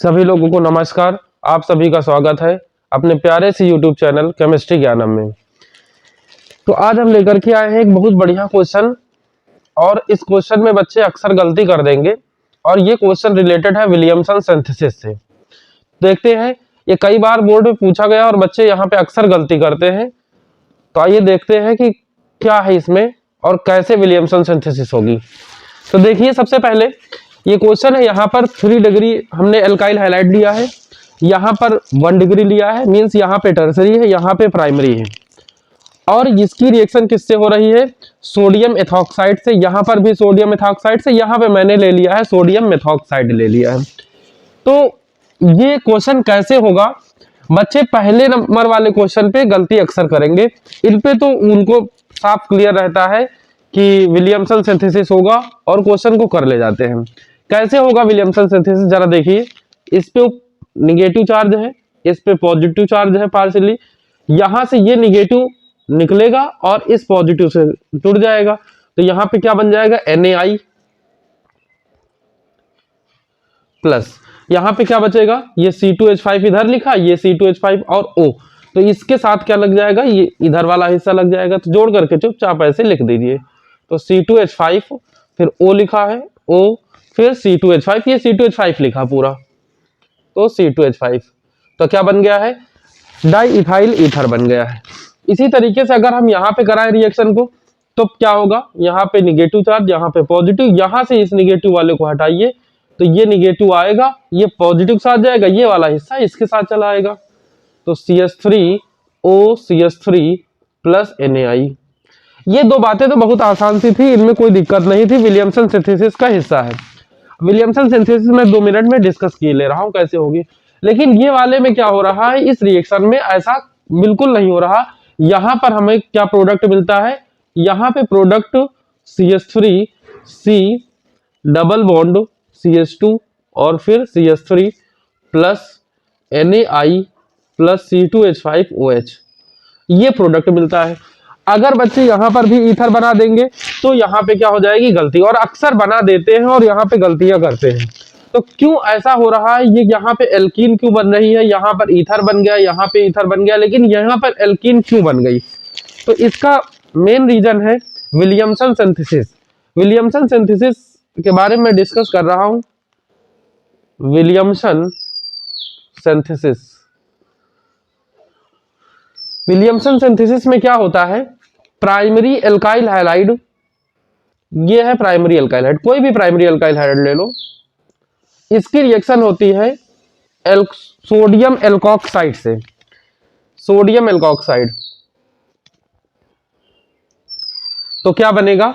सभी लोगों को नमस्कार। आप सभी का स्वागत है अपने प्यारे से YouTube चैनल केमिस्ट्री ज्ञानम में। तो आज हम लेकर के आए हैं एक बहुत बढ़िया क्वेश्चन, और इस क्वेश्चन में बच्चे अक्सर गलती कर देंगे, और ये क्वेश्चन रिलेटेड है विलियमसन सिंथेसिस से। देखते हैं, ये कई बार बोर्ड में पूछा गया और बच्चे यहाँ पे अक्सर गलती करते हैं। तो आइए देखते हैं कि क्या है इसमें और कैसे विलियमसन सिंथेसिस होगी। तो देखिए, सबसे पहले ये क्वेश्चन है, यहाँ पर 3 डिग्री हमने एल्काइल हाइलाइट लिया है, यहाँ पर 1 डिग्री लिया है, मींस यहाँ पे टर्सरी है, यहाँ पे प्राइमरी है, और इसकी रिएक्शन किससे हो रही है? सोडियम एथॉक्साइड से। यहाँ पर भी सोडियम एथॉक्साइड से, यहाँ पे मैंने ले लिया है सोडियम मेथॉक्साइड ले लिया है। तो ये क्वेश्चन कैसे होगा? बच्चे पहले नंबर वाले क्वेश्चन पे गलती अक्सर करेंगे, इन पे तो उनको साफ क्लियर रहता है कि विलियमसन सिंथेसिस होगा और क्वेश्चन को कर ले जाते हैं। कैसे होगा विलियमसन सिंथेसिस, जरा देखिए। इस पे निगेटिव चार्ज है, इस पे पॉजिटिव चार्ज है पार्शियली, यहां से ये निगेटिव निकलेगा और इस पॉजिटिव से जुड़ जाएगा। तो यहाँ पे क्या बन जाएगा? NaI प्लस, यहाँ पे क्या बचेगा? ये C2H5 इधर लिखा, ये C2H5 और O, तो इसके साथ क्या लग जाएगा? ये इधर वाला हिस्सा लग जाएगा। तो जोड़ करके चुपचाप ऐसे लिख दीजिए। तो C2H5, फिर O लिखा है, O, फिर C2H5, ये C2H5 लिखा पूरा, तो C2H5। तो क्या बन गया है? डाई इथाइल ईथर बन गया है। इसी तरीके से अगर हम यहाँ पे कराएं रिएक्शन को, तो क्या होगा? यहाँ पे निगेटिव चार्ज, यहाँ पे पॉजिटिव, यहाँ से इस निगेटिव वाले को हटाइए तो ये निगेटिव आएगा, ये पॉजिटिव साथ जाएगा, ये वाला हिस्सा इसके साथ चला आएगा। तो CH3O CH3 प्लस NaI। ये दो बातें तो बहुत आसान सी थी, इनमें कोई दिक्कत नहीं थी, विलियमसन सिंथेसिस का हिस्सा है। विलियमसन सिंथेसिस में 2 मिनट में डिस्कस किए ले रहा हूं कैसे होगी। लेकिन ये वाले में क्या हो रहा है, इस रिएक्शन में ऐसा बिल्कुल नहीं हो रहा। यहां पर हमें क्या प्रोडक्ट मिलता है? यहाँ पे product CH3C double bond CH2 और फिर CH3 plus NaI plus C2H5OH, ये प्रोडक्ट मिलता है। अगर बच्चे यहाँ पर भी ईथर बना देंगे तो यहाँ पे क्या हो जाएगी? गलती। और अक्सर बना देते हैं और यहाँ पे गलतियां करते हैं। तो क्यों ऐसा हो रहा है? ये यहाँ पे एल्कीन क्यों बन रही है? यहाँ पर ईथर बन गया, यहाँ पे ईथर बन गया, लेकिन यहाँ पर एल्कीन क्यों बन गई? तो इसका मेन रीजन है विलियमसन सिंथेसिस। विलियमसन सिंथेसिस के बारे में डिस्कस कर रहा हूं। विलियमसन सिंथेसिस, विलियमसन सिंथेसिस में क्या होता है? प्राइमरी एल्काइल हैलाइड, ये है प्राइमरी एल्काइल हाइड, कोई भी प्राइमरी एल्काइल हाइड ले लो, इसकी रिएक्शन होती है सोडियम एल्कोक्साइड से। सोडियम एल्कोक्साइड, तो क्या बनेगा?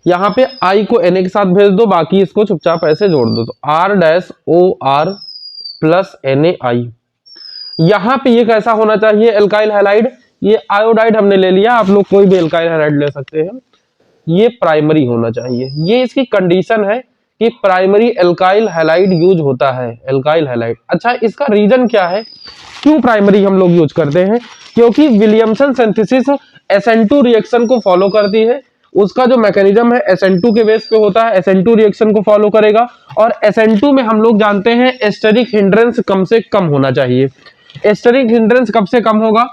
यहां पे I को Na के साथ भेज दो, बाकी इसको चुपचाप ऐसे जोड़ दो, तो R-OR प्लस NaI। यहां पे ये कैसा होना चाहिए? एल्काइल हैलाइड, ये आयोडाइड हमने ले लिया, आप लोग कोई भी एल्काइल हैलाइड ले सकते हैं, ये प्राइमरी होना चाहिए। ये इसकी कंडीशन है कि प्राइमरी एल्काइल हैलाइड यूज होता है, एल्काइल हैलाइड। अच्छा, इसका रीजन क्या है क्यों प्राइमरी हम लोग यूज करते हैं? क्योंकि विलियमसन सिंथेसिस SN2 रिएक्शन को फॉलो करती है। उसका जो मैकेनिज्म है SN2 के बेस पे होता है, SN2 रिएक्शन को फॉलो करेगा, और SN2 में हम लोग जानते हैं एस्टेरिक हिंड्रेंस कम से कम होना चाहिए। एस्टेरिक हिंड्रेंस कब से कम होगा?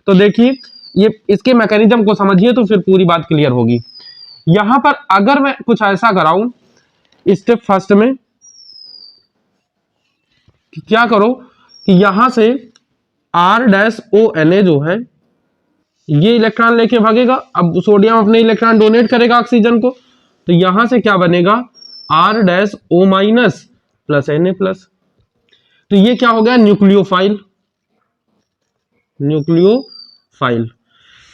तो देखिए, ये इसके मैकेनिज्म को समझिए तो फिर पूरी बात क्लियर होगी। यहां पर अगर मैं कुछ ऐसा कराऊं स्टेप फर्स्ट में, कि क्या करो कि यहां से R-ONA जो है, ये इलेक्ट्रॉन लेके भागेगा, अब सोडियम अपने इलेक्ट्रॉन डोनेट करेगा ऑक्सीजन को, तो यहां से क्या बनेगा? R-O- plus Na plus. तो ये क्या हो गया? न्यूक्लियोफाइल। न्यूक्लियोफाइल,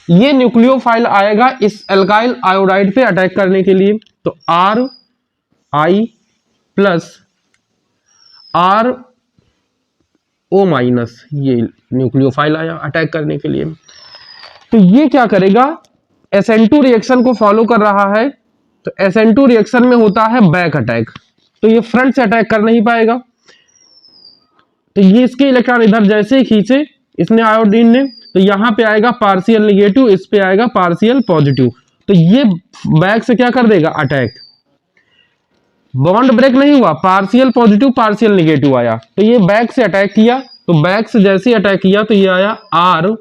ये न्यूक्लियोफाइल आएगा इस एल्काइल आयोडाइड पे अटैक करने के लिए, तो RI प्लस RO-, ये न्यूक्लियोफाइल आया अटैक करने के लिए। तो ये क्या करेगा? SN2 रिएक्शन को फॉलो कर रहा है, तो SN2 रिएक्शन में होता है बैक अटैक, तो ये फ्रंट से अटैक कर नहीं पाएगा। तो ये इसके इलेक्ट्रॉन इधर जैसे ही खींचे इसने आयोडीन ने, तो यहां पे आएगा पार्शियल निगेटिव, इस पे आएगा पार्शियल पॉजिटिव, तो ये बैक से क्या कर देगा? अटैक। बॉन्ड ब्रेक नहीं हुआ, पार्शियल पॉजिटिव पार्शियल नेगेटिव आया, तो ये बैक से अटैक किया, तो बैक से जैसे ही अटैक किया तो ये आया आर,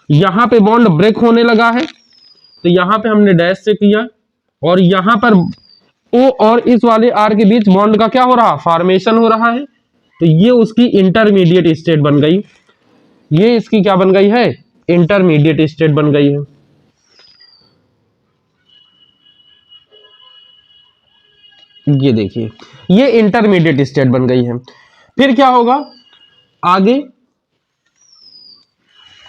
यहां पे बॉन्ड ब्रेक होने लगा है, तो यहां पे हमने डैश से किया, और यहां पर ओ और इस वाले आर के बीच बॉन्ड का क्या हो रहा, फॉर्मेशन हो रहा है, तो ये उसकी इंटरमीडिएट स्टेट बन गई, ये इसकी क्या बन गई है, इंटरमीडिएट स्टेट बन गई है। ये देखिए ये इंटरमीडिएट स्टेट बन गई है। फिर क्या होगा आगे,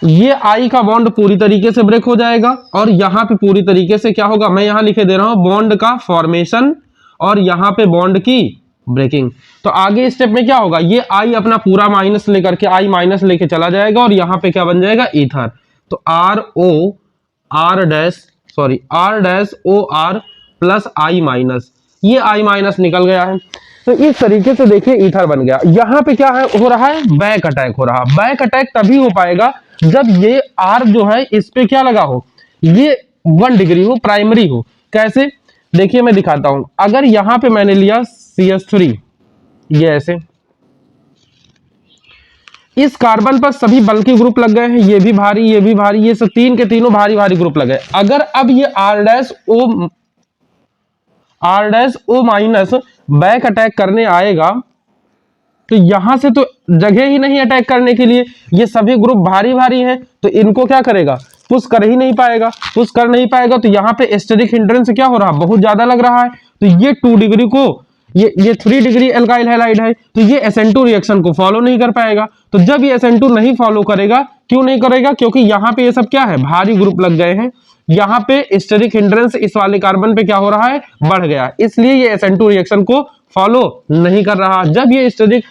ये आई का बॉन्ड पूरी तरीके से ब्रेक हो जाएगा, और यहां पे पूरी तरीके से क्या होगा, मैं यहां लिखे दे रहा हूं बॉन्ड का फॉर्मेशन और यहां पे बॉन्ड की ब्रेकिंग। तो आगे स्टेप में क्या होगा, ये आई अपना पूरा माइनस लेकर के आई माइनस लेके चला जाएगा, और यहां पे क्या बन जाएगा, ईथर। तो R O R dash O R plus I minus, ये आई माइनस निकल गया है। तो इस तरीके से देखिए ईथर बन गया। यहां पे क्या है हो रहा है, बैक अटैक हो रहा है। बैक अटैक तभी हो पाएगा जब ये आर जो है इस पे क्या लगा हो, ये 1 डिग्री हो, प्राइमरी हो। कैसे, देखिए मैं दिखाता हूं। अगर यहां पे मैंने लिया CH3, ये ऐसे, इस कार्बन पर सभी बल्कि ग्रुप लग गए हैं, ये भी भारी, ये भी भारी, ये सब तीन के तीनों भारी भारी ग्रुप लगे। अगर अब ये R dash O minus back attack करने आएगा, तो यहां से तो जगह ही नहीं अटैक करने के लिए, ये सभी ग्रुप भारी भारी हैं, तो इनको क्या करेगा, पुश कर ही नहीं पाएगा। पुश कर नहीं पाएगा तो यहाँ पे स्टेरिक हिंड्रेंस क्या हो रहा है, बहुत ज्यादा लग रहा है। तो ये 2 डिग्री को, ये 3 डिग्री एल्काइल हैलाइड है, तो ये SN2 रिएक्शन को फॉलो नहीं कर पाएगा। तो जब ये SN2 नहीं फॉलो करेगा, क्यों नहीं करेगा, क्योंकि यहाँ पे ये सब क्या है, भारी ग्रुप लग गए हैं। यहाँ पे स्टेरिक हिंड्रेंस इस वाले कार्बन पे क्या हो रहा है, बढ़ गया, इसलिए ये SN2 रिएक्शन को फॉलो नहीं कर रहा। जब ये स्टेरिक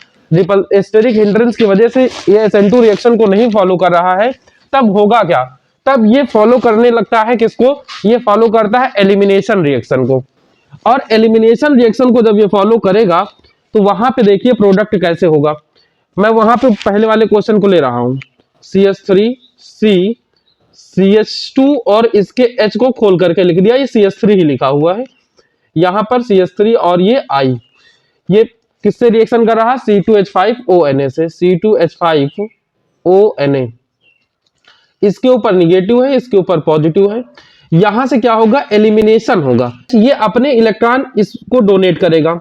हिंड्रेंस की वजह से ये SN2 रिएक्शन को नहीं फॉलो कर रहा है, तब होगा क्या, तब ये फॉलो करने लगता है किसको, ये फॉलो करता है एलिमिनेशन रिएक्शन को। और एलिमिनेशन रिएक्शन को जब ये फॉलो करेगा, तो वहां पे देखिए प्रोडक्ट कैसे होगा। मैं वहां पे पहले वाले क्वेश्चन को ले रहा हूं, CH3 C CH2 और इसके H को खोल करके लिख दिया, ये CH3 ही लिखा हुआ है यहां पर, CH3 और ये I, ये किससे रिएक्शन कर रहा है, C2H5ONa से, C2H5ONa, इसके ऊपर निगेटिव है, इसके ऊपर पॉजिटिव है। यहां से क्या होगा, एलिमिनेशन होगा, ये अपने इलेक्ट्रॉन इसको डोनेट करेगा,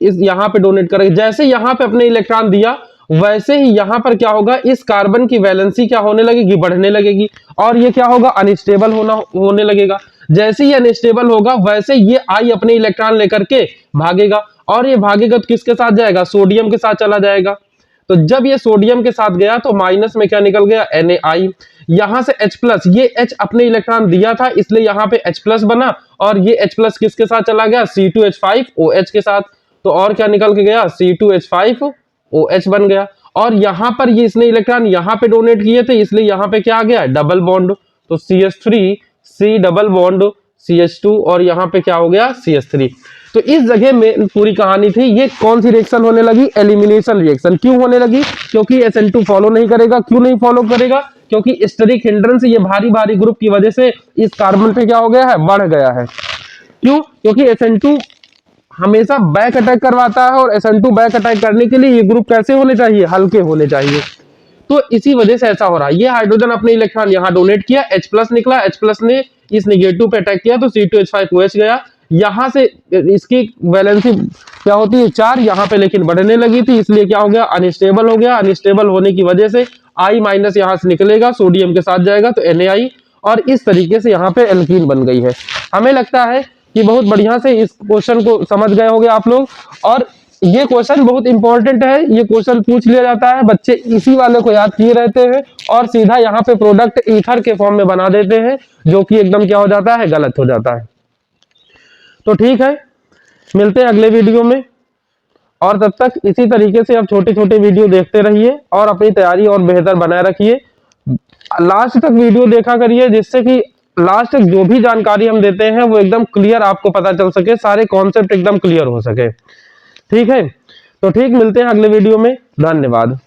इस यहां पे डोनेट करेगा। जैसे यहां पे अपने इलेक्ट्रॉन दिया, वैसे ही यहां पर क्या होगा, इस कार्बन की वैलेंसी क्या होने लगेगी, बढ़ने लगेगी, और ये क्या होगा, अनस्टेबल होने लगेगा। जैसे ही अनस्टेबल होगा, वैसे ये आई अपने इलेक्ट्रॉन लेकर के भागेगा, और ये भागेगा तो किसके साथ जाएगा, सोडियम के साथ चला जाएगा। तो जब ये सोडियम के साथ गया तो माइनस में क्या निकल गया, NaI। यहां से H+, ये H अपने इलेक्ट्रॉन दिया था, इसलिए यहां पे H+ बना, और ये H+ किसके साथ चला गया, C2H5OH के साथ। तो और क्या निकल के गया, C2H5OH बन गया। और यहां पर ये इसने इलेक्ट्रॉन यहां पे डोनेट किए थे, इसलिए यहां पे क्या आ गया, डबल बॉन्ड। तो CH3 C double bond CH2, और यहां पे क्या हो गया, CH3। तो इस जगह में पूरी कहानी थी। ये कौन सी रिएक्शन होने लगी, एलिमिनेशन रिएक्शन। क्यों होने लगी, क्योंकि SN2 फॉलो नहीं करेगा। क्यों नहीं फॉलो करेगा, क्योंकि स्टेरिक हिंड्रेंस ये भारी भारी ग्रुप की वजह से इस कार्बन पे क्या हो गया है, बढ़ गया है। क्यों, क्योंकि SN2 हमेशा बैक अटैक करवाता है, और SN2 बैक अटैक करने के लिए ये ग्रुप कैसे होने चाहिए, हल्के होने चाहिए। तो इसी वजह से ऐसा हो रहा है। ये हाइड्रोजन अपने इलेक्ट्रॉन यहाँ डोनेट किया, H+ निकला, H+ ने इस नेगेटिव पे अटैक किया, तो C2H5OH गया। यहां से इसकी वैलेंसी क्या होती है, 4, यहाँ पे लेकिन बढ़ने लगी थी, इसलिए क्या हो गया, अनस्टेबल हो गया। अनस्टेबल होने की वजह से I- यहाँ से निकलेगा, सोडियम के साथ जाएगा, तो NaI, और इस तरीके से यहाँ पे एल्कीन बन गई है। हमें लगता है कि बहुत बढ़िया से इस क्वेश्चन को समझ गए होंगे आप लोग, और ये क्वेश्चन बहुत इंपॉर्टेंट है। ये क्वेश्चन पूछ लिया जाता है, बच्चे इसी वाले को याद किए रहते हैं, और सीधा यहाँ पे प्रोडक्ट ईथर के फॉर्म में बना देते हैं, जो कि एकदम क्या हो जाता है, गलत हो जाता है। तो ठीक है, मिलते हैं अगले वीडियो में, और तब तक इसी तरीके से आप छोटे छोटे वीडियो देखते रहिए, और अपनी तैयारी और बेहतर बनाए रखिए। लास्ट तक वीडियो देखा करिए, जिससे कि लास्ट तक जो भी जानकारी हम देते हैं वो एकदम क्लियर आपको पता चल सके, सारे कॉन्सेप्ट एकदम क्लियर हो सके। ठीक है, तो ठीक, मिलते हैं अगले वीडियो में। धन्यवाद।